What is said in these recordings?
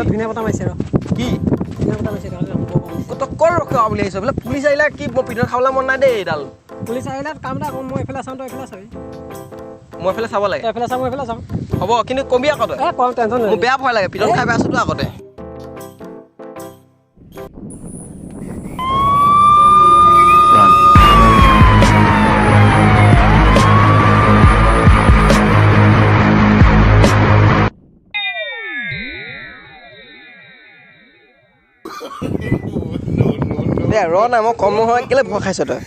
ধুনীয়া বতাহ মাৰিছে ৰ কি ধুনীয়া বতাহ মাৰিছে তই ক'ত ৰখিবা বুলি আহিছ বোলে পুলিচ আহিলে কি মই পিঠা খাবলৈ মন নাই দেই এইডাল পুলিচ আহিলে কাম এটা কৰোঁ মই এইফালে চাওঁ তই এইফালে চাবি মই এইফালে চাব লাগে তই এইফালে চাওঁ মই এইফালে চাওঁ হ'ব কিন্তু কবি আকৌ তই কম টেনশ্যন মোৰ বেয়া ভয় লাগে পিটন খাই পাইছোতো আগতে ৰ নাই মই কম নহয় কেলে ভয় খাইছ তই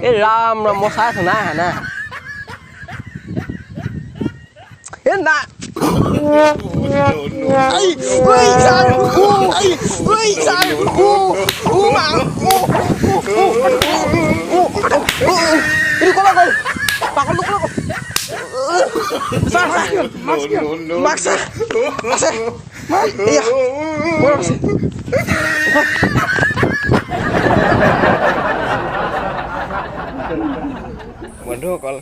এই ৰাম ৰাম মই চাই আছো নাই আহা নাই এই না বন্ধুসকল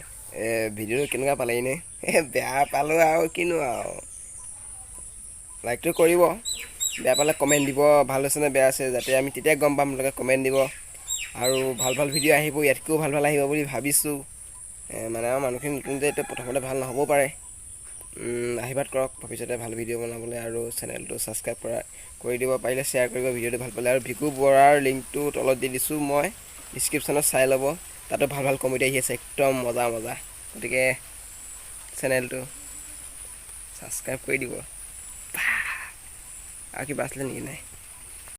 ভিডিঅ'টো কেনেকুৱা পালে এনে বেয়া পালোঁ আৰু কিনো আৰু লাইকটো কৰিব বেয়া পালে কমেণ্ট দিব ভাল হৈছেনে বেয়া আছে যাতে আমি তেতিয়া গম পাম আপোনালোকে কমেণ্ট দিব আৰু ভাল ভাল ভিডিঅ' আহিব ইয়াতকৈও ভাল ভাল আহিব বুলি ভাবিছোঁ মানে আমাৰ মানুহখিনি নতুন যে এতিয়া প্ৰথমতে ভাল নহ'বও পাৰে আশীৰ্বাদ কৰক ভৱিষ্যতে ভাল ভিডিঅ' বনাবলৈ আৰু চেনেলটো ছাবস্ক্ৰাইব কৰি দিব পাৰিলে শ্বেয়াৰ কৰিব ভিডিঅ'টো ভাল পালে আৰু ভিকু বৰাৰ লিংকটো তলত দি দিছোঁ মই ডিছক্ৰিপশ্যনত চাই ল'ব তাতো ভাল ভাল কমেডি আহি আছে একদম মজা মজা গতিকে চেনেলটো ছাবস্ক্ৰাইব কৰি দিব আৰু কিবা আছিলে নেকি নাই